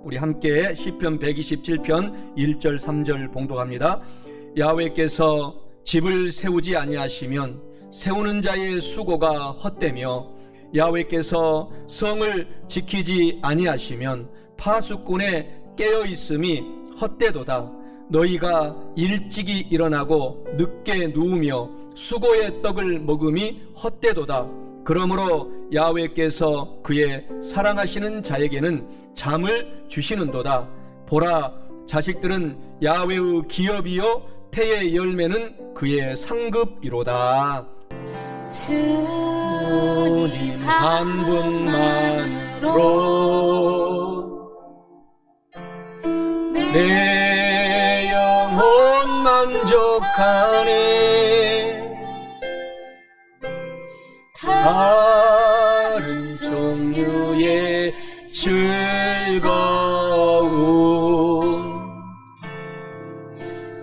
우리 함께 시편 127편 1절 3절 봉독합니다. 야훼께서 집을 세우지 아니하시면 세우는 자의 수고가 헛되며 야훼께서 성을 지키지 아니하시면 파수꾼의 깨어있음이 헛되도다. 너희가 일찍이 일어나고 늦게 누우며 수고의 떡을 먹음이 헛되도다. 그러므로 야훼께서 그의 사랑하시는 자에게는 잠을 주시는도다. 보라, 자식들은 야훼의 기업이요 태의 열매는 그의 상급이로다. 주님 한 분만으로 내 영혼 만족하네. 다른 종류의 즐거움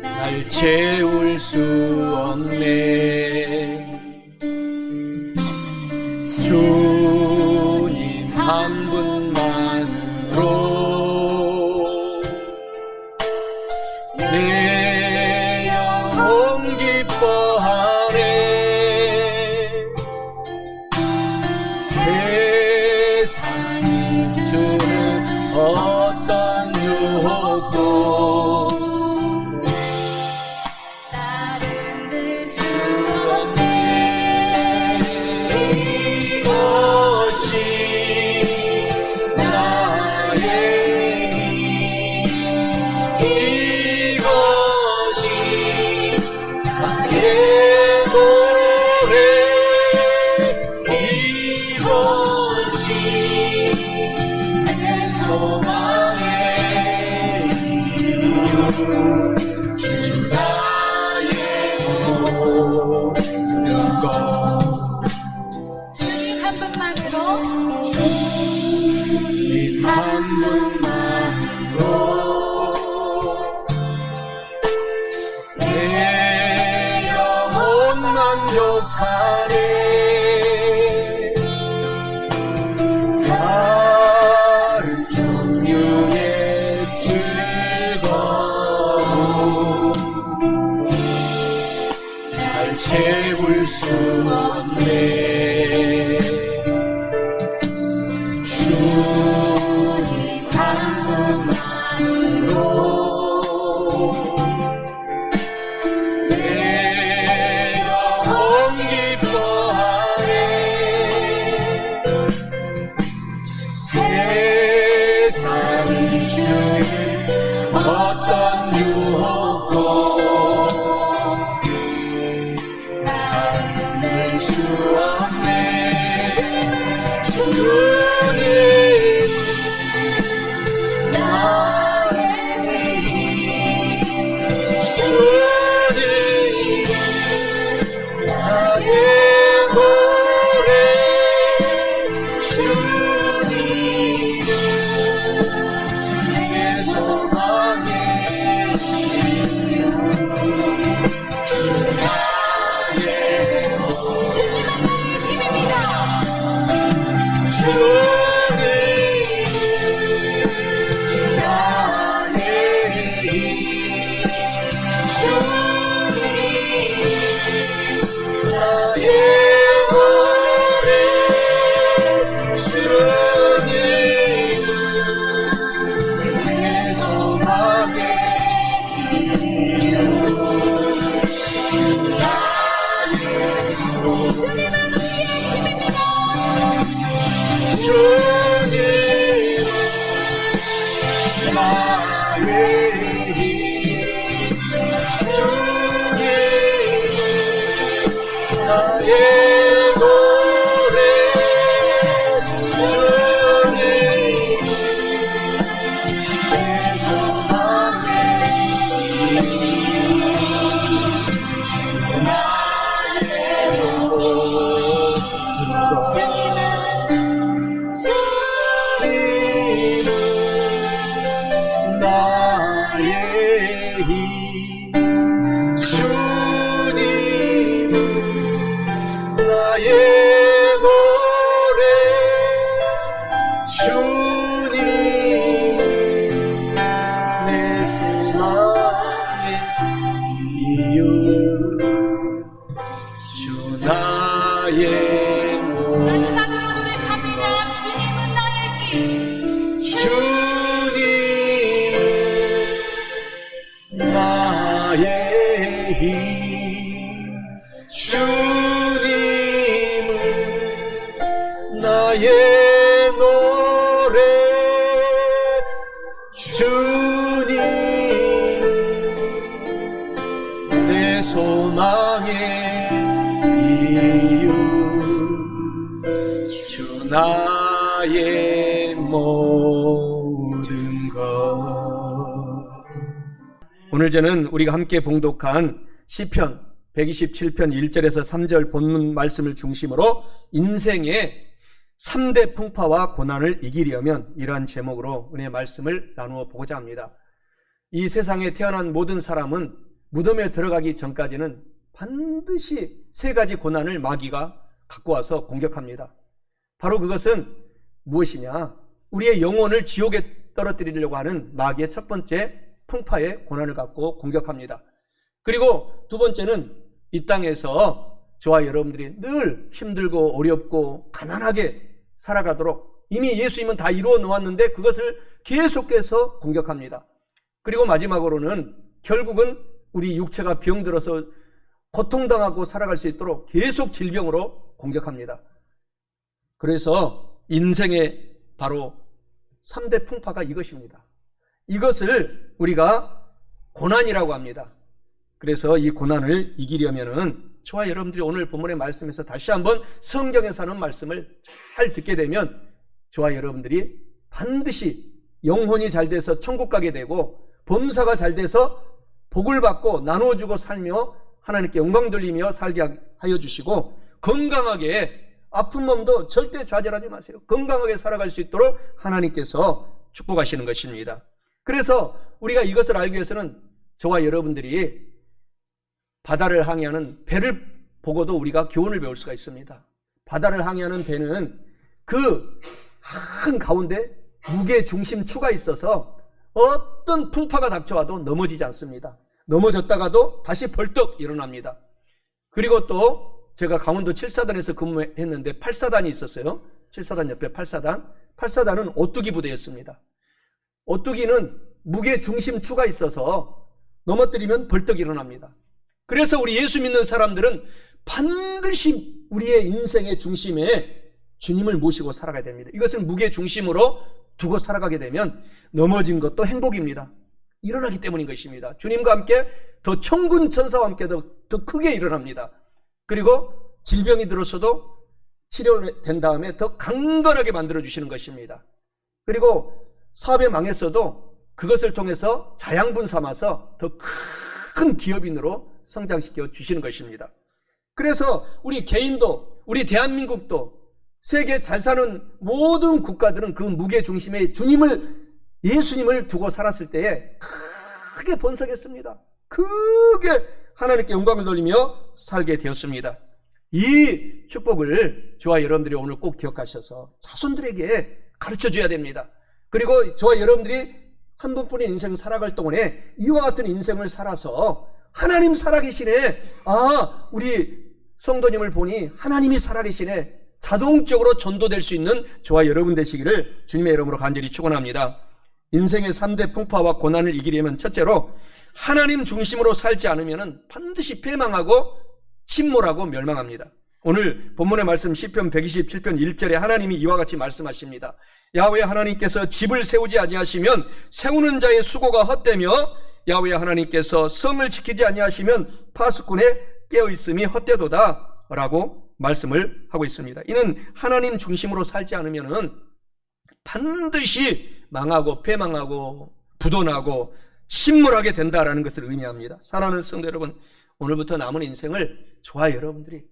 날 채울 수 없네. 주님 한 분만으로 내 영혼 기뻐하네. 세상이 주는 어떤 유혹도 나를 들 수 없네. 이것이 나의 힘, 이것이 나의 노래, 이것이 내 소망의 이유. 주 나의 모든 것. 주님 한 분만으로 주님 한 분만으로 내 영혼 만족하네. 다른 종류의 즐거움 날 채울 수 없네. 주님 한 분만으로 내 영혼 기뻐하네. 세상이 주는 어떤 유혹도 나를 낼 수 없네. 주님은 나의 힘, 주님은 나의 노래, 주님은 내 소망의 이유. 주님 내 소망의 이유 주 나의 모든 것. 오늘 저는 우리가 함께 봉독한 시편 127편 1절에서 3절 본문 말씀을 중심으로 인생의 3대 풍파와 고난을 이기려면 이러한 제목으로 은혜의 말씀을 나누어 보고자 합니다. 이 세상에 태어난 모든 사람은 무덤에 들어가기 전까지는 반드시 3가지 고난을 마귀가 갖고 와서 공격합니다. 바로 그것은 무엇이냐? 우리의 영혼을 지옥에 떨어뜨리려고 하는 마귀의 첫 번째 풍파의 고난을 갖고 공격합니다. 그리고 두 번째는 이 땅에서 저와 여러분들이 늘 힘들고 어렵고 가난하게 살아가도록 이미 예수님은 다 이루어 놓았는데 그것을 계속해서 공격합니다. 그리고 마지막으로는 결국은 우리 육체가 병들어서 고통당하고 살아갈 수 있도록 계속 질병으로 공격합니다. 그래서 인생의 바로 3대 풍파가 이것입니다. 이것을 우리가 고난이라고 합니다. 그래서 이 고난을 이기려면은 저와 여러분들이 오늘 본문의 말씀에서 다시 한번 성경에서 하는 말씀을 잘 듣게 되면 저와 여러분들이 반드시 영혼이 잘 돼서 천국 가게 되고 범사가 잘 돼서 복을 받고 나누어주고 살며 하나님께 영광 돌리며 살게 하여 주시고 건강하게 아픈 몸도 절대 좌절하지 마세요. 건강하게 살아갈 수 있도록 하나님께서 축복하시는 것입니다. 그래서 우리가 이것을 알기 위해서는 저와 여러분들이 바다를 항해하는 배를 보고도 우리가 교훈을 배울 수가 있습니다. 바다를 항해하는 배는 그 한가운데 무게 중심추가 있어서 어떤 풍파가 닥쳐와도 넘어지지 않습니다. 넘어졌다가도 다시 벌떡 일어납니다. 그리고 또 제가 강원도 7사단에서 근무했는데 8사단이 있었어요. 7사단 옆에 8사단. 8사단은 오뚜기 부대였습니다. 오뚜기는 무게 중심추가 있어서 넘어뜨리면 벌떡 일어납니다. 그래서 우리 예수 믿는 사람들은 반드시 우리의 인생의 중심에 주님을 모시고 살아가야 됩니다. 이것을 무게 중심으로 두고 살아가게 되면 넘어진 것도 행복입니다. 일어나기 때문인 것입니다. 주님과 함께 더 천군 천사와 함께 더 크게 일어납니다. 그리고 질병이 들었어도 치료된 다음에 더 강건하게 만들어주시는 것입니다. 그리고 사업에 망했어도 그것을 통해서 자양분 삼아서 더 큰 기업인으로 성장시켜 주시는 것입니다. 그래서 우리 개인도 우리 대한민국도 세계 잘 사는 모든 국가들은 그 무게 중심에 예수님을 두고 살았을 때에 크게 번성했습니다. 크게 하나님께 영광을 돌리며 살게 되었습니다. 이 축복을 저와 여러분들이 오늘 꼭 기억하셔서 자손들에게 가르쳐줘야 됩니다. 그리고 저와 여러분들이 한 번뿐인 인생을 살아갈 동안에 이와 같은 인생을 살아서 하나님 살아계시네, 우리 성도님을 보니 하나님이 살아계시네, 자동적으로 전도될 수 있는 저와 여러분 되시기를 주님의 이름으로 간절히 축원합니다. 인생의 3대 풍파와 고난을 이기려면 첫째로 하나님 중심으로 살지 않으면 반드시 패망하고 침몰하고 멸망합니다. 오늘 본문의 말씀 시편 127편 1절에 하나님이 이와 같이 말씀하십니다. 야훼 하나님께서 집을 세우지 아니하시면 세우는 자의 수고가 헛되며 야훼 하나님께서 성을 지키지 아니하시면 파수꾼의 깨어있음이 헛되도다 라고 말씀을 하고 있습니다. 이는 하나님 중심으로 살지 않으면 반드시 망하고 패망하고 부도나고 침몰하게 된다라는 것을 의미합니다. 사랑하는 성도 여러분, 오늘부터 남은 인생을 저와 여러분들이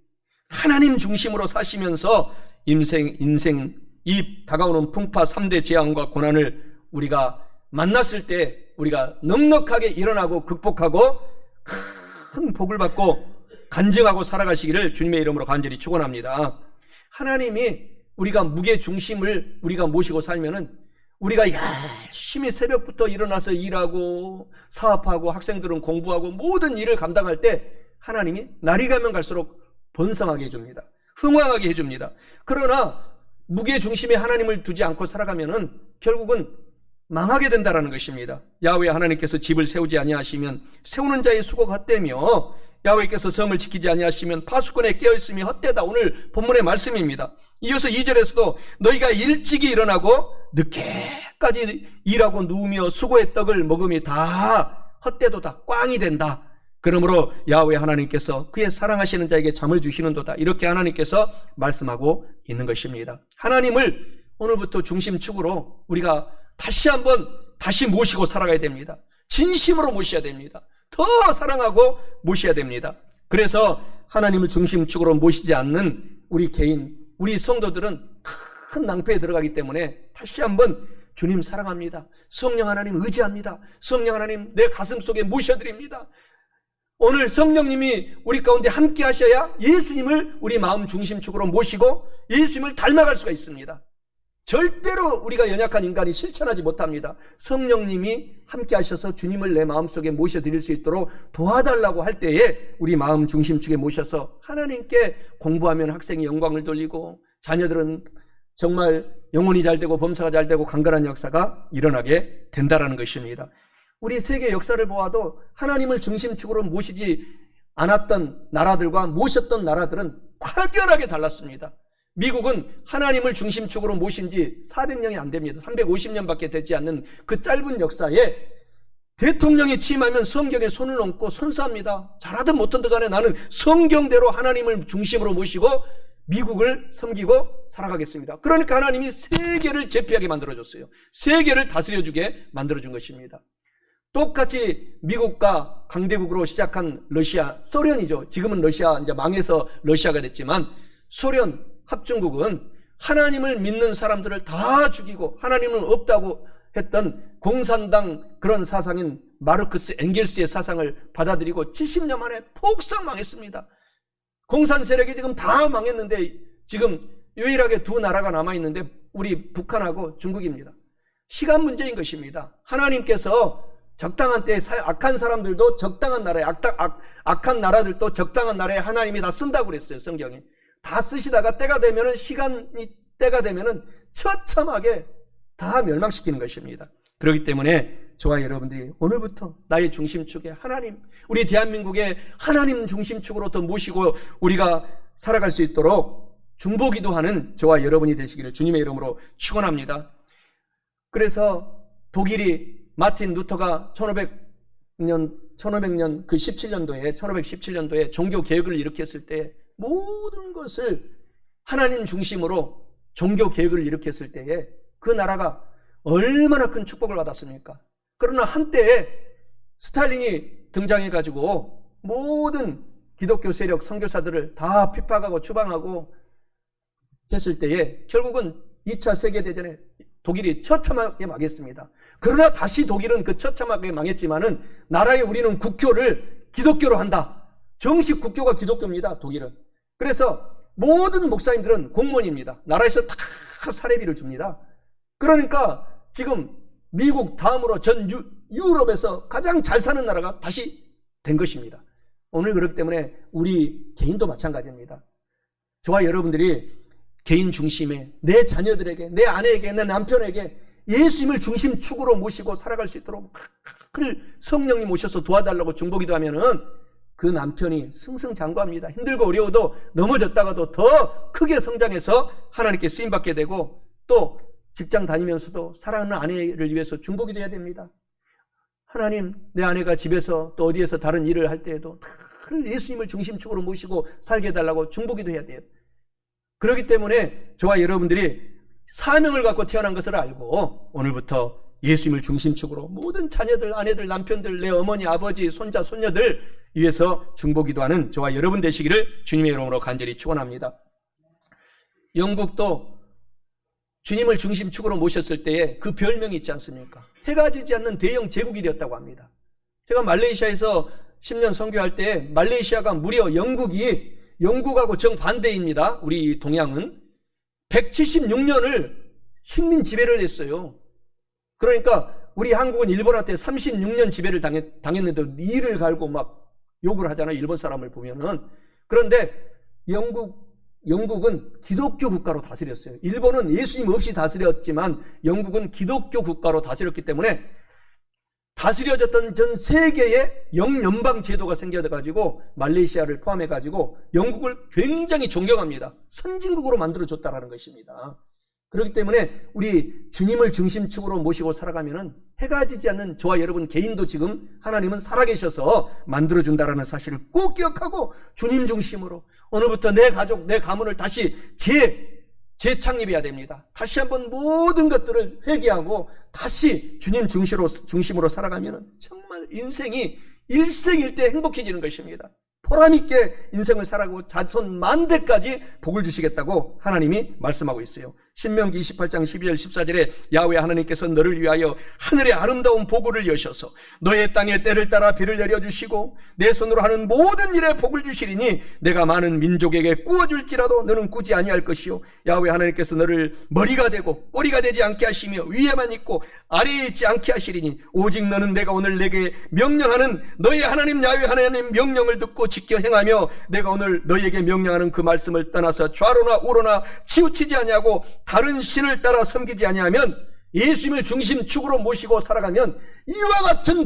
하나님 중심으로 사시면서 인생 이 다가오는 풍파 3대 재앙과 고난을 우리가 만났을 때 우리가 넉넉하게 일어나고 극복하고 큰 복을 받고 간증하고 살아가시기를 주님의 이름으로 간절히 축원합니다. 하나님이 우리가 무게 중심을 우리가 모시고 살면은 우리가 열심히 새벽부터 일어나서 일하고 사업하고 학생들은 공부하고 모든 일을 감당할 때 하나님이 날이 가면 갈수록 번성하게 해줍니다. 흥왕하게 해줍니다. 그러나 무게 중심에 하나님을 두지 않고 살아가면은 결국은 망하게 된다는 것입니다. 야훼 하나님께서 집을 세우지 아니하시면 세우는 자의 수고가 헛되며 야훼께서 성을 지키지 아니하시면 파수꾼의 깨어있음이 헛되다. 오늘 본문의 말씀입니다. 이어서 2절에서도 너희가 일찍이 일어나고 늦게까지 끝까지 일하고 누우며 수고의 떡을 먹음이 다 헛되도다, 꽝이 된다. 그러므로 야훼 하나님께서 그의 사랑하시는 자에게 잠을 주시는도다. 이렇게 하나님께서 말씀하고 있는 것입니다. 하나님을 오늘부터 중심축으로 우리가 다시 모시고 살아가야 됩니다. 진심으로 모셔야 됩니다. 더 사랑하고 모셔야 됩니다. 그래서 하나님을 중심축으로 모시지 않는 우리 개인, 우리 성도들은 큰 낭패에 들어가기 때문에 다시 한번 주님 사랑합니다. 성령 하나님 의지합니다. 성령 하나님 내 가슴 속에 모셔드립니다. 오늘 성령님이 우리 가운데 함께 하셔야 예수님을 우리 마음 중심축으로 모시고 예수님을 닮아갈 수가 있습니다. 절대로 우리가 연약한 인간이 실천하지 못합니다. 성령님이 함께 하셔서 주님을 내 마음속에 모셔드릴 수 있도록 도와달라고 할 때에 우리 마음 중심축에 모셔서 하나님께 공부하면 학생이 영광을 돌리고 자녀들은 정말 영혼이 잘되고 범사가 잘되고 강건한 역사가 일어나게 된다는 것입니다. 우리 세계 역사를 보아도 하나님을 중심축으로 모시지 않았던 나라들과 모셨던 나라들은 확연하게 달랐습니다. 미국은 하나님을 중심축으로 모신 지 400년이 안 됩니다. 350년밖에 되지 않는 그 짧은 역사에 대통령이 취임하면 성경에 손을 얹고 선사합니다. 잘하든 못하든 간에 나는 성경대로 하나님을 중심으로 모시고 미국을 섬기고 살아가겠습니다. 그러니까 하나님이 세계를 제패하게 만들어줬어요. 세계를 다스려주게 만들어준 것입니다. 똑같이 미국과 강대국으로 시작한 러시아, 소련이죠. 지금은 러시아 이제 망해서 러시아가 됐지만 소련 합중국은 하나님을 믿는 사람들을 다 죽이고 하나님은 없다고 했던 공산당 그런 사상인 마르크스 엥겔스의 사상을 받아들이고 70년 만에 폭삭 망했습니다. 공산 세력이 지금 다 망했는데 지금 유일하게 두 나라가 남아있는데 우리 북한하고 중국입니다. 시간 문제인 것입니다. 하나님께서 적당한 때에 악한 사람들도 적당한 나라에 악한 나라들도 적당한 나라에 하나님이 다 쓴다고 그랬어요. 성경에. 다 쓰시다가 때가 되면은 때가 되면은 처참하게 다 멸망시키는 것입니다. 그렇기 때문에 저와 여러분들이 오늘부터 나의 중심축에 하나님, 우리 대한민국의 하나님 중심축으로 더 모시고 우리가 살아갈 수 있도록 중보기도하는 저와 여러분이 되시기를 주님의 이름으로 축원합니다. 그래서 독일이 마틴 루터가 1500년 그 1517년도에 종교 개혁을 일으켰을 때 모든 것을 하나님 중심으로 종교 개혁을 일으켰을 때에 그 나라가 얼마나 큰 축복을 받았습니까? 그러나 한때에 스탈린이 등장해가지고 모든 기독교 세력 선교사들을 다 핍박하고 추방하고 했을 때에 결국은 2차 세계대전에 독일이 처참하게 망했습니다. 그러나 다시 독일은 그 처참하게 망했지만은 나라에 우리는 국교를 기독교로 한다. 정식 국교가 기독교입니다. 독일은. 그래서 모든 목사님들은 공무원입니다. 나라에서 다 사례비를 줍니다. 그러니까 지금 미국 다음으로 전 유럽에서 가장 잘 사는 나라가 다시 된 것입니다. 오늘 그렇기 때문에 우리 개인도 마찬가지입니다. 저와 여러분들이 개인 중심에 내 자녀들에게, 내 아내에게, 내 남편에게 예수님을 중심축으로 모시고 살아갈 수 있도록 성령님 오셔서 도와달라고 중보기도 하면은 그 남편이 승승장구합니다. 힘들고 어려워도 넘어졌다가도 더 크게 성장해서 하나님께 쓰임받게 되고 또 직장 다니면서도 사랑하는 아내를 위해서 중보기도 해야 됩니다. 하나님, 내 아내가 집에서 또 어디에서 다른 일을 할 때에도 예수님을 중심축으로 모시고 살게 해달라고 중보기도 해야 돼요. 그렇기 때문에 저와 여러분들이 사명을 갖고 태어난 것을 알고 오늘부터 예수님을 중심축으로 모든 자녀들, 아내들, 남편들, 내 어머니, 아버지, 손자, 손녀들 위해서 중보기도하는 저와 여러분 되시기를 주님의 이름으로 간절히 축원합니다. 영국도 주님을 중심축으로 모셨을 때에 그 별명이 있지 않습니까? 해가 지지 않는 대형 제국이 되었다고 합니다. 제가 말레이시아에서 10년 선교할 때 말레이시아가 무려 영국하고 정반대입니다. 우리 동양은 176년을 식민 지배를 했어요. 그러니까 우리 한국은 일본한테 36년 지배를 당했는데 이를 갈고 막 욕을 하잖아요. 일본 사람을 보면은. 그런데 영국은 기독교 국가로 다스렸어요. 일본은 예수님 없이 다스렸지만 영국은 기독교 국가로 다스렸기 때문에 다스려졌던 전 세계에 영연방 제도가 생겨가지고 말레이시아를 포함해가지고 영국을 굉장히 존경합니다. 선진국으로 만들어줬다라는 것입니다. 그렇기 때문에 우리 주님을 중심축으로 모시고 살아가면은 해가 지지 않는 저와 여러분 개인도 지금 하나님은 살아계셔서 만들어준다라는 사실을 꼭 기억하고 주님 중심으로 오늘부터 내 가족, 내 가문을 다시 재창립해야 됩니다. 다시 한번 모든 것들을 회개하고 다시 주님 중심으로 살아가면 정말 인생이 일생일대 행복해지는 것입니다. 보람있게 인생을 살아가고 자손 만대까지 복을 주시겠다고 하나님이 말씀하고 있어요. 신명기 28장 12절 14절에 야훼 하나님께서 너를 위하여 하늘의 아름다운 보고를 여셔서 너의 땅에 때를 따라 비를 내려주시고 내 손으로 하는 모든 일에 복을 주시리니 내가 많은 민족에게 꾸어줄지라도 너는 꾸지 아니할 것이요 야훼 하나님께서 너를 머리가 되고 꼬리가 되지 않게 하시며 위에만 있고 아래에 있지 않게 하시리니 오직 너는 내가 오늘 내게 명령하는 너의 하나님 야훼 하나님 명령을 듣고 지켜 행하며 내가 오늘 너희에게 명령하는 그 말씀을 떠나서 좌로나 우로나 치우치지 아니하고 다른 신을 따라 섬기지 아니하면 예수님을 중심축으로 모시고 살아가면 이와 같은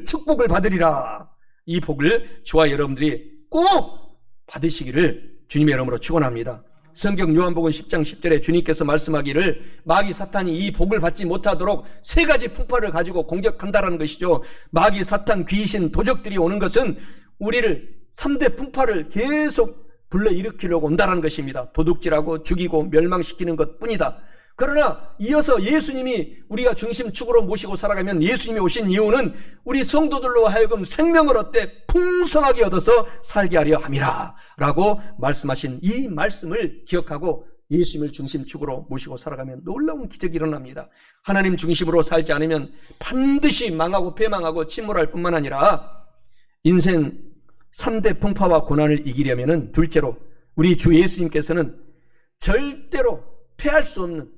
축복을 받으리라. 이 복을 저와 여러분들이 꼭 받으시기를 주님의 이름으로 축원합니다. 성경 요한복음 10장 10절에 주님께서 말씀하기를 마귀 사탄이 이 복을 받지 못하도록 세 가지 풍파를 가지고 공격한다라는 것이죠. 마귀 사탄 귀신 도적들이 오는 것은 우리를 3대 풍파를 계속 불러일으키려고 온다는 것입니다. 도둑질하고 죽이고 멸망시키는 것뿐이다. 그러나 이어서 예수님이 우리가 중심축으로 모시고 살아가면 예수님이 오신 이유는 우리 성도들로 하여금 생명을 얻되 풍성하게 얻어서 살게 하려 함이라 라고 말씀하신 이 말씀을 기억하고 예수님을 중심축으로 모시고 살아가면 놀라운 기적이 일어납니다. 하나님 중심으로 살지 않으면 반드시 망하고 패망하고 침몰할 뿐만 아니라 인생 3대 풍파와 고난을 이기려면 둘째로 우리 주 예수님께서는 절대로 패할 수 없는,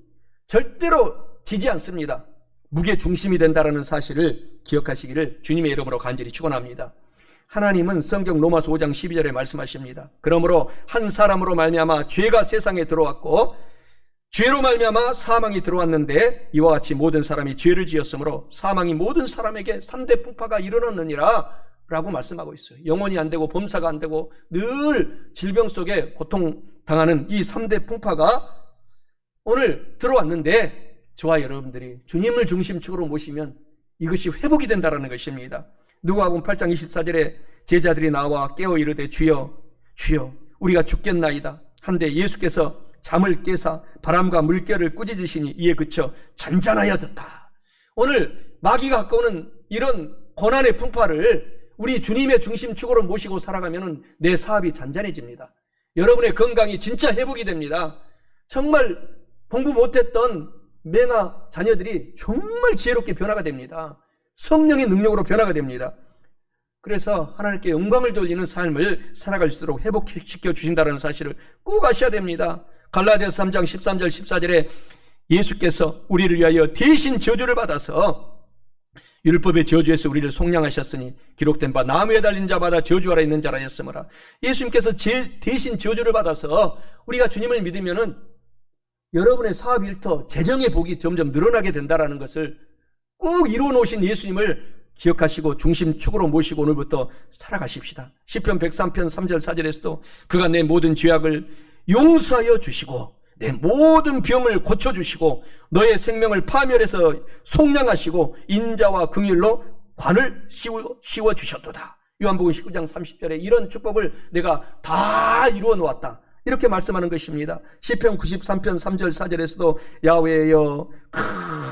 절대로 지지 않습니다. 무게 중심이 된다는 사실을 기억하시기를 주님의 이름으로 간절히 축원합니다. 하나님은 성경 로마서 5장 12절에 말씀하십니다. 그러므로 한 사람으로 말미암아 죄가 세상에 들어왔고 죄로 말미암아 사망이 들어왔는데 이와 같이 모든 사람이 죄를 지었으므로 사망이 모든 사람에게 3대 풍파가 일어났느니라 라고 말씀하고 있어요. 영혼이 안 되고 범사가 안 되고 늘 질병 속에 고통당하는 이 3대 풍파가 오늘 들어왔는데 저와 여러분들이 주님을 중심축으로 모시면 이것이 회복이 된다는 것입니다. 누가복음 8장 24절에 제자들이 나와 깨어 이르되 주여 주여 우리가 죽겠나이다 한데 예수께서 잠을 깨사 바람과 물결을 꾸짖으시니 이에 그쳐 잔잔하여졌다. 오늘 마귀가 갖고 오는 이런 고난의 풍파를 우리 주님의 중심축으로 모시고 살아가면 내 사업이 잔잔해집니다. 여러분의 건강이 진짜 회복이 됩니다. 정말 공부 못했던 맹아 자녀들이 정말 지혜롭게 변화가 됩니다. 성령의 능력으로 변화가 됩니다. 그래서 하나님께 영광을 돌리는 삶을 살아갈 수 있도록 회복시켜 주신다는 사실을 꼭 아셔야 됩니다. 갈라디아서 3장 13절 14절에 예수께서 우리를 위하여 대신 저주를 받아서 율법의 저주에서 우리를 속량하셨으니 기록된 바 나무에 달린 자마다 저주 아래 있는 자라 하였으므라. 예수님께서 대신 저주를 받아서 우리가 주님을 믿으면은 여러분의 사업 일터 재정의 복이 점점 늘어나게 된다는 것을 꼭 이루어 놓으신 예수님을 기억하시고 중심축으로 모시고 오늘부터 살아가십시다. 시편 103편 3절 4절에서도 그가 내 모든 죄악을 용서하여 주시고 내 모든 병을 고쳐주시고 너의 생명을 파멸해서 속량하시고 인자와 긍휼로 관을 씌워 주셨도다. 요한복음 19장 30절에 이런 축복을 내가 다 이루어 놓았다 이렇게 말씀하는 것입니다. 시편 93편 3절 4절에서도 야훼여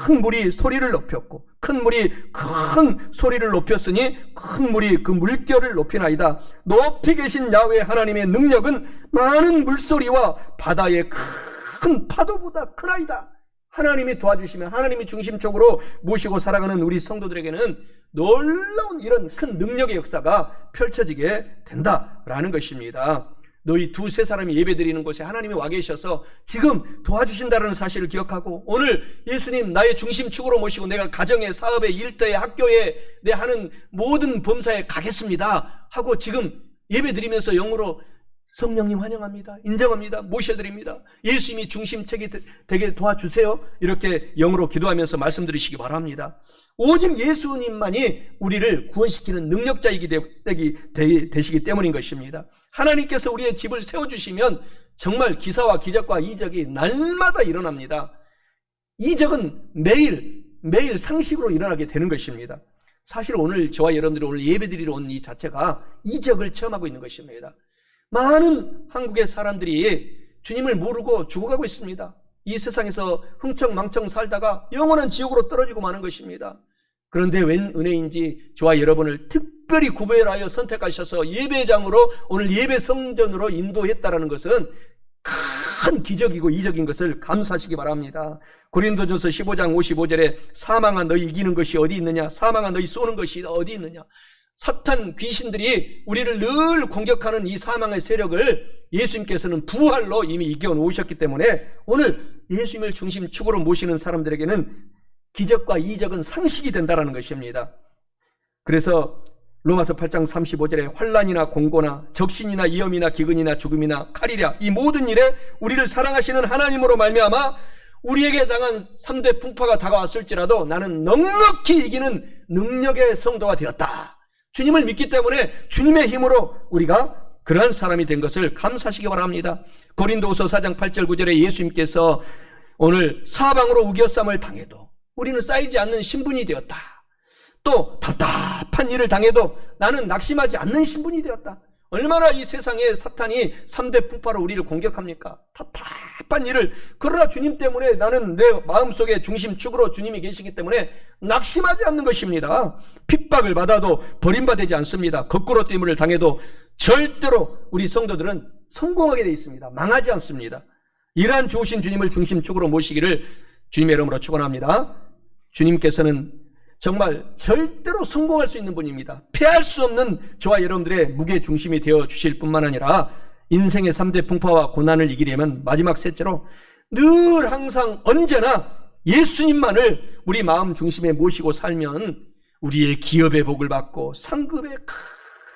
큰 물이 소리를 높였고 큰 물이 큰 소리를 높였으니 큰 물이 그 물결을 높이나이다. 높이 계신 야훼 하나님의 능력은 많은 물소리와 바다의 큰 파도보다 크나이다. 하나님이 도와주시면 하나님이 중심적으로 모시고 살아가는 우리 성도들에게는 놀라운 이런 큰 능력의 역사가 펼쳐지게 된다라는 것입니다. 너희 두세 사람이 예배드리는 곳에 하나님이 와 계셔서 지금 도와주신다는 사실을 기억하고 오늘 예수님 나의 중심축으로 모시고 내가 가정에 사업에 일터에 학교에 내 하는 모든 범사에 가겠습니다 하고 지금 예배드리면서 영으로 성령님 환영합니다. 인정합니다. 모셔드립니다. 예수님이 중심책이 되게 도와주세요. 이렇게 영으로 기도하면서 말씀드리시기 바랍니다. 오직 예수님만이 우리를 구원시키는 능력자이기 되시기 때문인 것입니다. 하나님께서 우리의 집을 세워주시면 정말 기사와 기적과 이적이 날마다 일어납니다. 이적은 매일 상식으로 일어나게 되는 것입니다. 사실 오늘 저와 여러분들이 오늘 예배드리러 온 이 자체가 이적을 체험하고 있는 것입니다. 많은 한국의 사람들이 주님을 모르고 죽어가고 있습니다. 이 세상에서 흥청망청 살다가 영원한 지옥으로 떨어지고 마는 것입니다. 그런데 웬 은혜인지 저와 여러분을 특별히 구별하여 선택하셔서 예배장으로 오늘 예배 성전으로 인도했다라는 것은 큰 기적이고 이적인 것을 감사하시기 바랍니다. 고린도전서 15장 55절에 사망아 너희 이기는 것이 어디 있느냐, 사망아 너희 쏘는 것이 어디 있느냐. 사탄 귀신들이 우리를 늘 공격하는 이 사망의 세력을 예수님께서는 부활로 이미 이겨놓으셨기 때문에 오늘 예수님을 중심축으로 모시는 사람들에게는 기적과 이적은 상식이 된다는 것입니다. 그래서 로마서 8장 35절에 환난이나 공고나 적신이나 위험이나 기근이나 죽음이나 칼이랴 이 모든 일에 우리를 사랑하시는 하나님으로 말미암아 우리에게 당한 3대 풍파가 다가왔을지라도 나는 넉넉히 이기는 능력의 성도가 되었다. 주님을 믿기 때문에 주님의 힘으로 우리가 그러한 사람이 된 것을 감사하시기 바랍니다. 고린도후서 4장 8절 9절에 예수님께서 오늘 사방으로 우겨쌈을 당해도 우리는 쌓이지 않는 신분이 되었다. 또 답답한 일을 당해도 나는 낙심하지 않는 신분이 되었다. 얼마나 이 세상에 사탄이 3대 풍파로 우리를 공격합니까? 답답한 일을, 그러나 주님 때문에 나는 내 마음속에 중심축으로 주님이 계시기 때문에 낙심하지 않는 것입니다. 핍박을 받아도 버림받지 않습니다. 거꾸로 됨을 당해도 절대로 우리 성도들은 성공하게 되어 있습니다. 망하지 않습니다. 이러한 좋으신 주님을 중심축으로 모시기를 주님의 이름으로 축원합니다. 주님께서는 정말 절대로 성공할 수 있는 분입니다. 패할 수 없는 저와 여러분들의 무게 중심이 되어 주실 뿐만 아니라 인생의 3대 풍파와 고난을 이기려면 마지막 셋째로 늘 항상 언제나 예수님만을 우리 마음 중심에 모시고 살면 우리의 기업의 복을 받고 상급의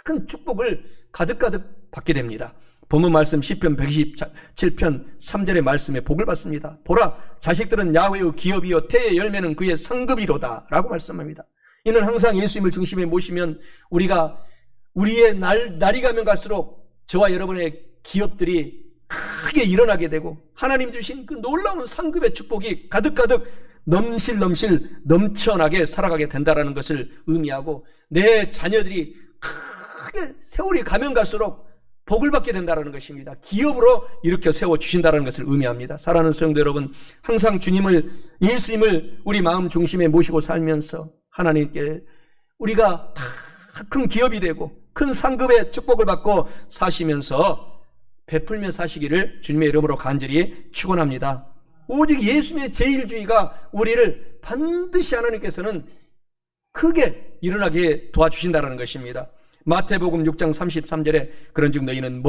큰 축복을 가득가득 받게 됩니다. 본문 말씀 시편 127편 3절의 말씀에 복을 받습니다. 보라, 자식들은 야훼의 기업이요 태의 열매는 그의 상급이로다 라고 말씀합니다. 이는 항상 예수님을 중심에 모시면 우리의 날이 가면 갈수록 저와 여러분의 기업들이 크게 일어나게 되고 하나님 주신 그 놀라운 상급의 축복이 가득가득 넘쳐나게 살아가게 된다는 것을 의미하고 내 자녀들이 크게 세월이 가면 갈수록 복을 받게 된다는 것입니다. 기업으로 일으켜 세워주신다는 것을 의미합니다. 사랑하는 성도 여러분, 항상 예수님을 우리 마음 중심에 모시고 살면서 하나님께 우리가 다 큰 기업이 되고 큰 상급의 축복을 받고 사시면서 베풀며 사시기를 주님의 이름으로 간절히 축원합니다. 오직 예수님의 제일주의가 우리를 반드시 하나님께서는 크게 일어나게 도와주신다는 것입니다. 마태복음 6장 33절에 그런즉 너희는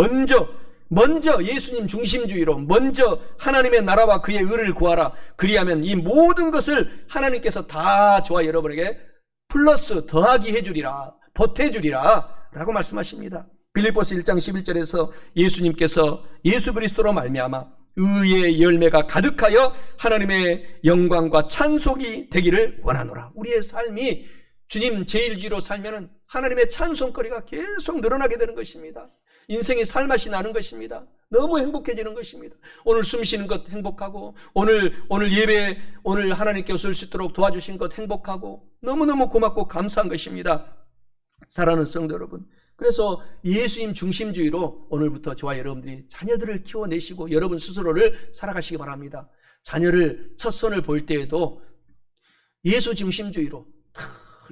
먼저 예수님 중심주의로 먼저 하나님의 나라와 그의 의를 구하라. 그리하면 이 모든 것을 하나님께서 다 저와 여러분에게 플러스 더하기 해주리라, 보태주리라 라고 말씀하십니다. 빌립보서 1장 11절에서 예수님께서 예수 그리스도로 말미암아 의의 열매가 가득하여 하나님의 영광과 찬송이 되기를 원하노라. 우리의 삶이 주님 제일주의로 살면은 하나님의 찬송거리가 계속 늘어나게 되는 것입니다. 인생이 살맛이 나는 것입니다. 너무 행복해지는 것입니다. 오늘 숨 쉬는 것 행복하고 오늘 예배 오늘 하나님께 올 수 있도록 도와주신 것 행복하고 너무너무 고맙고 감사한 것입니다. 사랑하는 성도 여러분, 그래서 예수님 중심주의로 오늘부터 저와 여러분들이 자녀들을 키워내시고 여러분 스스로를 살아가시기 바랍니다. 자녀를 첫 손을 볼 때에도 예수 중심주의로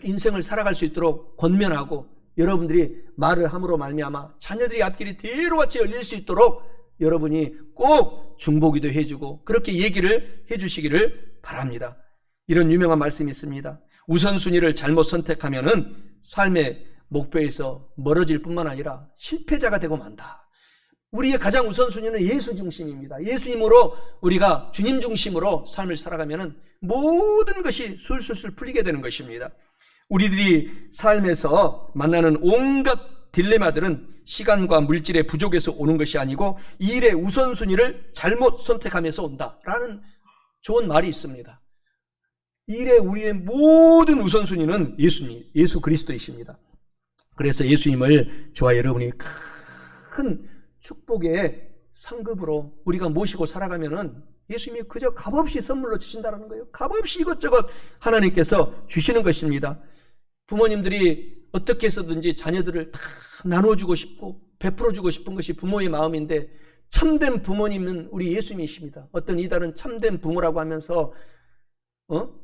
인생을 살아갈 수 있도록 권면하고 여러분들이 말을 함으로 말미암아 자녀들이 앞길이 대로같이 열릴 수 있도록 여러분이 꼭 중보기도 해주고 그렇게 얘기를 해주시기를 바랍니다. 이런 유명한 말씀이 있습니다. 우선순위를 잘못 선택하면은 삶의 목표에서 멀어질 뿐만 아니라 실패자가 되고 만다. 우리의 가장 우선순위는 예수 중심입니다. 예수님으로 우리가 주님 중심으로 삶을 살아가면은 모든 것이 술술술 풀리게 되는 것입니다. 우리들이 삶에서 만나는 온갖 딜레마들은 시간과 물질의 부족에서 오는 것이 아니고 일의 우선순위를 잘못 선택하면서 온다라는 좋은 말이 있습니다. 일의 우리의 모든 우선순위는 예수 그리스도이십니다. 그래서 예수님을 저와 여러분이 큰 축복의 상급으로 우리가 모시고 살아가면은 예수님이 그저 값없이 선물로 주신다는 거예요. 값없이 이것저것 하나님께서 주시는 것입니다. 부모님들이 어떻게 해서든지 자녀들을 다 나눠주고 싶고 베풀어주고 싶은 것이 부모의 마음인데, 참된 부모님은 우리 예수님이십니다. 어떤 이단은 참된 부모라고 하면서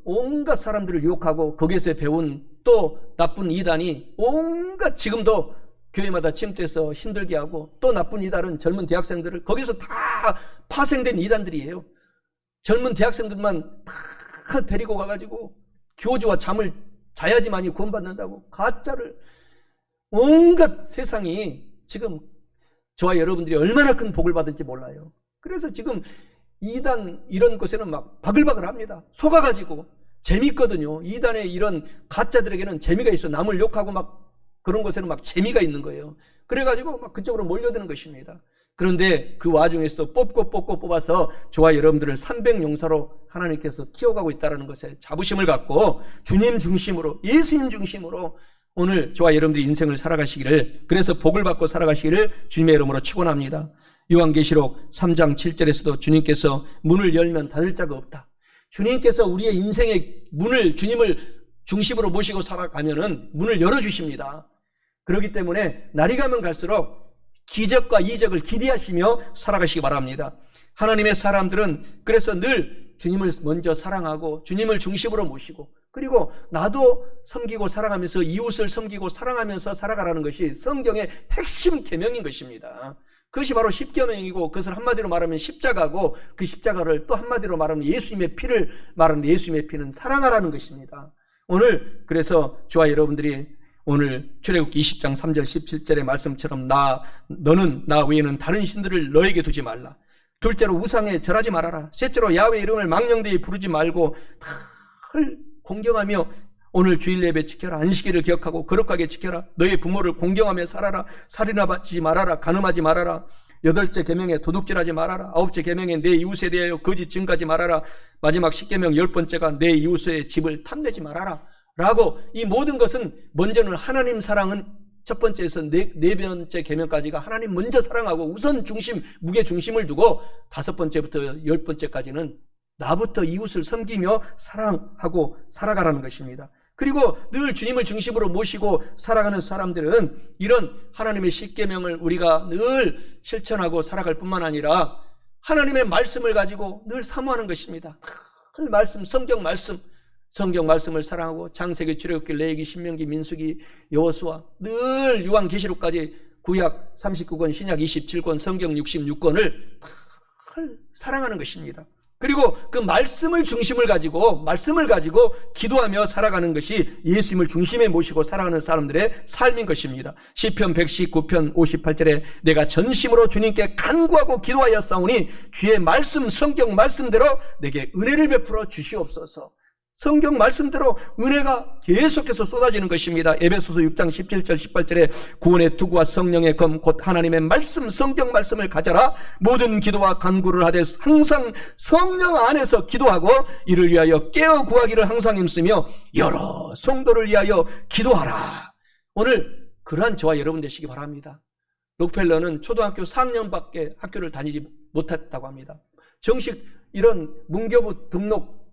온갖 사람들을 유혹하고 거기에서 배운 또 나쁜 이단이 온갖 지금도 교회마다 침투해서 힘들게 하고, 또 나쁜 이단은 젊은 대학생들을 거기서 다 파생된 이단들이에요. 젊은 대학생들만 다 데리고 가가지고 교주와 잠을 자야지만이 구원받는다고 가짜를, 온갖 세상이 지금 저와 여러분들이 얼마나 큰 복을 받은지 몰라요. 그래서 지금 이단 이런 곳에는 막 바글바글 합니다. 속아가지고 재밌거든요. 이단의 이런 가짜들에게는 재미가 있어. 남을 욕하고 막 그런 곳에는 막 재미가 있는 거예요. 그래가지고 막 그쪽으로 몰려드는 것입니다. 그런데 그 와중에서도 뽑고 뽑아서 저와 여러분들을 300용사로 하나님께서 키워가고 있다는 것에 자부심을 갖고 주님 중심으로, 예수님 중심으로 오늘 저와 여러분들이 인생을 살아가시기를, 그래서 복을 받고 살아가시기를 주님의 이름으로 축원합니다. 요한계시록 3장 7절에서도 주님께서 문을 열면 닫을 자가 없다. 주님께서 우리의 인생의 문을, 주님을 중심으로 모시고 살아가면은 문을 열어주십니다. 그렇기 때문에 날이 가면 갈수록 기적과 이적을 기대하시며 살아가시기 바랍니다. 하나님의 사람들은 그래서 늘 주님을 먼저 사랑하고 주님을 중심으로 모시고, 그리고 나도 섬기고 사랑하면서 이웃을 섬기고 사랑하면서 살아가라는 것이 성경의 핵심 계명인 것입니다. 그것이 바로 십계명이고, 그것을 한마디로 말하면 십자가고, 그 십자가를 또 한마디로 말하면 예수님의 피를 말하는데, 예수님의 피는 사랑하라는 것입니다. 오늘 그래서 저와 여러분들이 오늘 출애굽기 20장 3절 17절의 말씀처럼 너는 나 외에는 다른 신들을 너에게 두지 말라. 둘째로 우상에 절하지 말아라. 셋째로 야훼 이름을 망령되이 부르지 말고 늘 공경하며 오늘 주일 예배 지켜라. 안식일을 기억하고 거룩하게 지켜라. 너의 부모를 공경하며 살아라. 살인하지 말아라. 간음하지 말아라. 여덟째 계명에 도둑질하지 말아라. 아홉째 계명에 내 이웃에 대하여 거짓 증거하지 말아라. 마지막 10계명 10번째가 내 이웃의 집을 탐내지 말아라 라고, 이 모든 것은 먼저는 하나님 사랑은 첫 번째에서 네 번째 계명까지가 하나님 먼저 사랑하고 우선 중심, 무게 중심을 두고 다섯 번째부터 열 번째까지는 나부터 이웃을 섬기며 사랑하고 살아가라는 것입니다. 그리고 늘 주님을 중심으로 모시고 살아가는 사람들은 이런 하나님의 십계명을 우리가 늘 실천하고 살아갈 뿐만 아니라 하나님의 말씀을 가지고 늘 사모하는 것입니다. 늘 말씀, 성경 말씀을 사랑하고 창세기, 출애굽기, 레위기, 신명기, 민수기, 여호수아, 늘 요한계시록까지 구약 39권, 신약 27권, 성경 66권을 사랑하는 것입니다. 그리고 그 말씀을 가지고 기도하며 살아가는 것이 예수님을 중심에 모시고 살아가는 사람들의 삶인 것입니다. 시편 119편 58절에 내가 전심으로 주님께 간구하고 기도하였사오니 주의 말씀, 성경 말씀대로 내게 은혜를 베풀어 주시옵소서. 성경 말씀대로 은혜가 계속해서 쏟아지는 것입니다. 에베소서 6장 17절 18절에 구원의 투구와 성령의 검 곧 하나님의 말씀, 성경 말씀을 가져라. 모든 기도와 간구를 하되 항상 성령 안에서 기도하고 이를 위하여 깨어 구하기를 항상 힘쓰며 여러 성도를 위하여 기도하라. 오늘 그러한 저와 여러분 되시기 바랍니다. 록펠러는 초등학교 4학년밖에 학교를 다니지 못했다고 합니다. 정식 이런 문교부 등록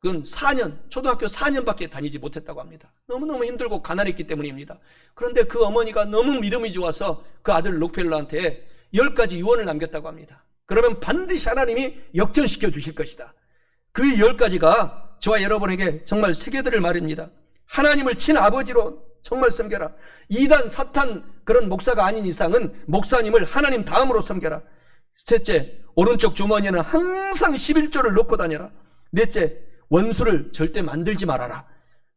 그건 4년, 초등학교 4년밖에 다니지 못했다고 합니다. 너무너무 힘들고 가난했기 때문입니다. 그런데 그 어머니가 너무 믿음이 좋아서 그 아들 록펠러한테 10가지 유언을 남겼다고 합니다. 그러면 반드시 하나님이 역전시켜 주실 것이다. 그 10가지가 저와 여러분에게 정말 새겨들을 말입니다. 하나님을 친아버지로 정말 섬겨라. 이단, 사탄 그런 목사가 아닌 이상은 목사님을 하나님 다음으로 섬겨라. 셋째, 오른쪽 주머니에는 항상 11조를 넣고 다녀라. 넷째, 원수를 절대 만들지 말아라.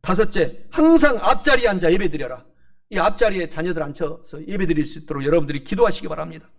다섯째, 항상 앞자리에 앉아 예배드려라. 이 앞자리에 자녀들 앉혀서 예배드릴 수 있도록 여러분들이 기도하시기 바랍니다.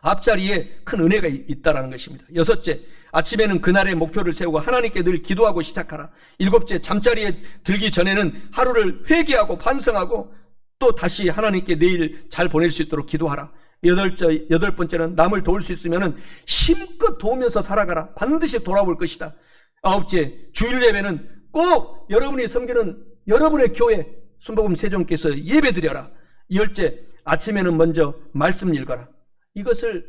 앞자리에 큰 은혜가 있다는 것입니다. 여섯째, 아침에는 그날의 목표를 세우고 하나님께 늘 기도하고 시작하라. 일곱째, 잠자리에 들기 전에는 하루를 회개하고 반성하고 또 다시 하나님께 내일 잘 보낼 수 있도록 기도하라. 여덟 번째는 남을 도울 수 있으면 힘껏 도우면서 살아가라. 반드시 돌아올 것이다. 아홉째, 주일 예배는 꼭 여러분이 섬기는 여러분의 교회 순복음 세종께서 예배드려라. 열째, 아침에는 먼저 말씀 읽어라. 이것을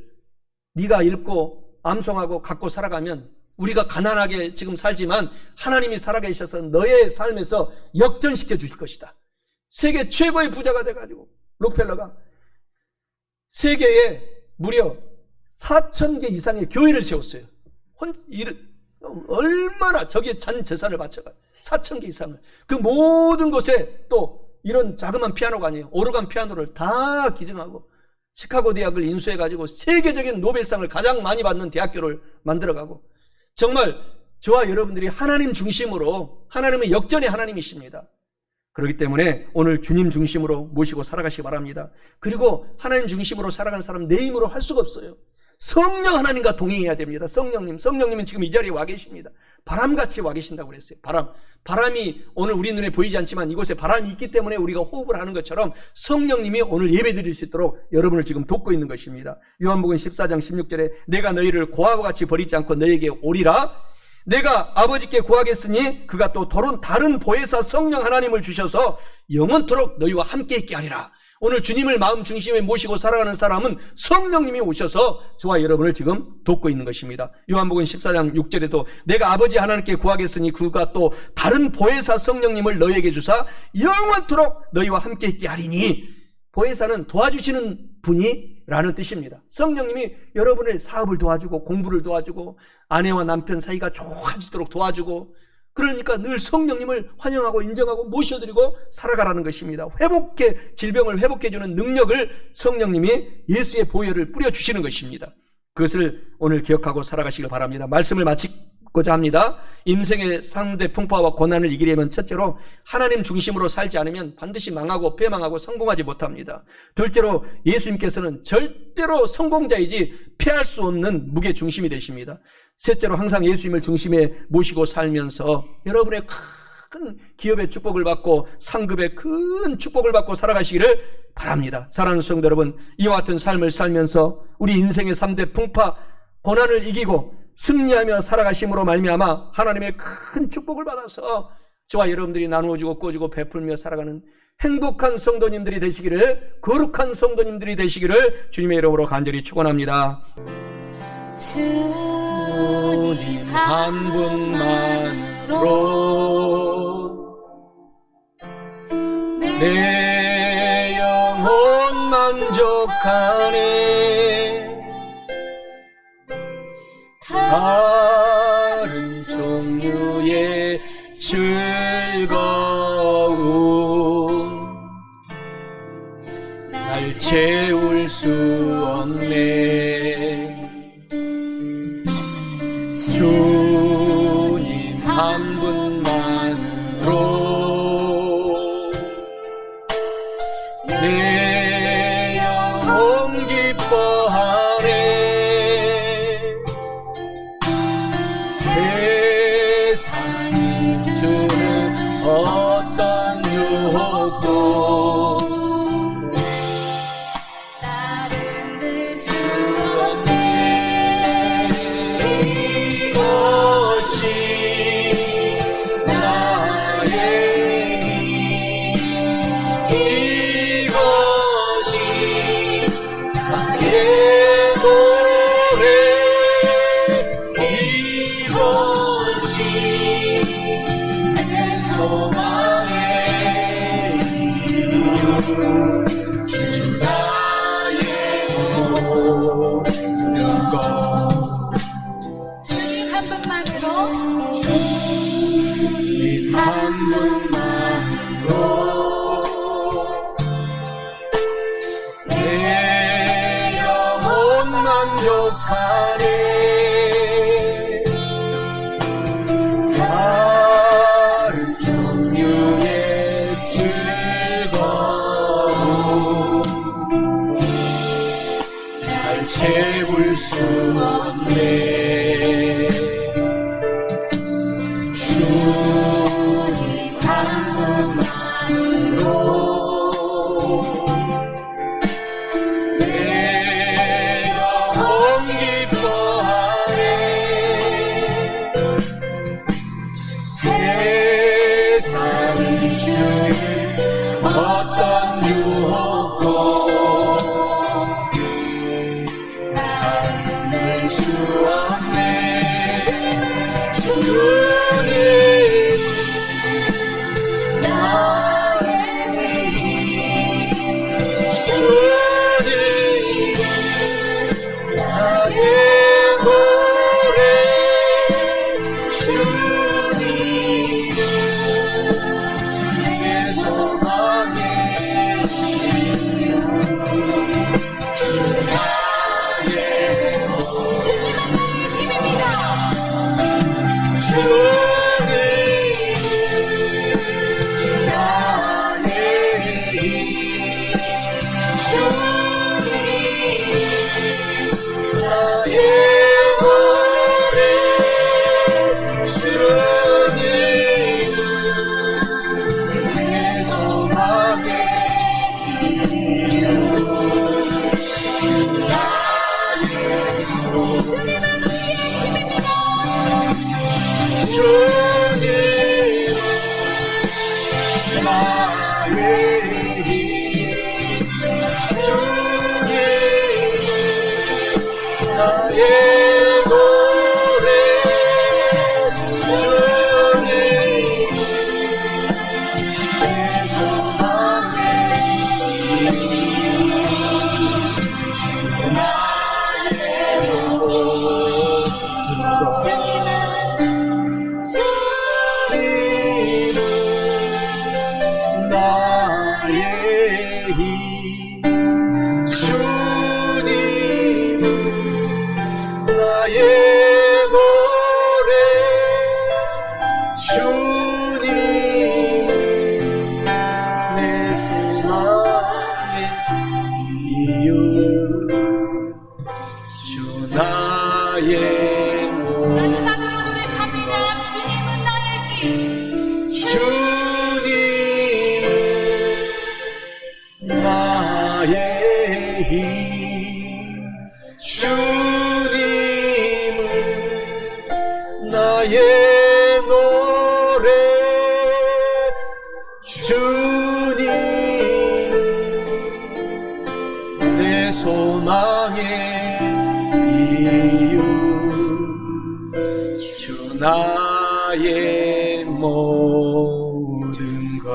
네가 읽고 암송하고 갖고 살아가면 우리가 가난하게 지금 살지만 하나님이 살아계셔서 너의 삶에서 역전시켜 주실 것이다. 세계 최고의 부자가 돼가지고 록펠러가 세계에 무려 4,000개 이상의 교회를 세웠어요. 얼마나 저기에 전 재산을 바쳐가 4,000개 이상을 그 모든 곳에 또 이런 자그마한 피아노가 아니에요. 오르간 피아노를 다 기증하고 시카고 대학을 인수해가지고 세계적인 노벨상을 가장 많이 받는 대학교를 만들어가고 정말 저와 여러분들이 하나님 중심으로 하나님은 역전의 하나님이십니다. 그렇기 때문에 오늘 주님 중심으로 모시고 살아가시기 바랍니다. 그리고 하나님 중심으로 살아가는 사람은 내 힘으로 할 수가 없어요. 성령 하나님과 동행해야 됩니다. 성령님은 지금 이 자리에 와 계십니다. 바람같이 와 계신다고 그랬어요. 바람이 오늘 우리 눈에 보이지 않지만 이곳에 바람이 있기 때문에 우리가 호흡을 하는 것처럼 성령님이 오늘 예배 드릴 수 있도록 여러분을 지금 돕고 있는 것입니다. 요한복음 14장 16절에 내가 너희를 고아와 같이 버리지 않고 너희에게 오리라. 내가 아버지께 구하겠으니 그가 또 다른 보혜사 성령 하나님을 주셔서 영원토록 너희와 함께 있게 하리라. 오늘 주님을 마음 중심에 모시고 살아가는 사람은 성령님이 오셔서 저와 여러분을 지금 돕고 있는 것입니다. 요한복음 14장 6절에도 내가 아버지 하나님께 구하겠으니 그가 또 다른 보혜사 성령님을 너희에게 주사 영원토록 너희와 함께 있게 하리니 보혜사는 도와주시는 분이 라는 뜻입니다. 성령님이 여러분의 사업을 도와주고 공부를 도와주고 아내와 남편 사이가 좋아지도록 도와주고 그러니까 늘 성령님을 환영하고 인정하고 모셔드리고 살아가라는 것입니다. 질병을 회복해주는 능력을 성령님이 예수의 보혈을 뿌려주시는 것입니다. 그것을 오늘 기억하고 살아가시길 바랍니다. 말씀을 마치고자 합니다. 인생의 상대 풍파와 고난을 이기려면 첫째로 하나님 중심으로 살지 않으면 반드시 망하고 패망하고 성공하지 못합니다. 둘째로 예수님께서는 절대로 성공자이지 피할 수 없는 무게 중심이 되십니다. 셋째로 항상 예수님을 중심에 모시고 살면서 여러분의 큰 기업의 축복을 받고 상급의 큰 축복을 받고 살아가시기를 바랍니다. 사랑하는 성도 여러분, 이와 같은 삶을 살면서 우리 인생의 3대 풍파 고난을 이기고 승리하며 살아가심으로 말미암아 하나님의 큰 축복을 받아서 저와 여러분들이 나누어주고 꾸어주고 베풀며 살아가는 행복한 성도님들이 되시기를, 거룩한 성도님들이 되시기를 주님의 이름으로 간절히 축원합니다. 주님 한 분만으로 내 영혼 만족하네. 다른 종류의 즐거움 날 채울 수 없네. 주님 한 분만으로 내 영혼 기뻐하네. 세상이 주는 어떤 유혹도 나를 들 수 없네. 주님 한 분만으로 내 영혼 만족하네. 다른 종류의 즐거움 날 채울 수 없네. 주님 한 분만으로 내 영혼 기뻐하네. 세상이 주는 어떤 유혹도 나를 마지막으로 고백합니다. 주님은 나의 힘. 주님은 나의 힘. 주님은 나의 노래. 주님은 내 소망의 이유. 주 나의 모든 것.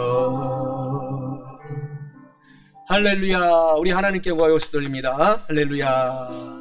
할렐루야. 우리 하나님께 고하고 돌립니다. 할렐루야.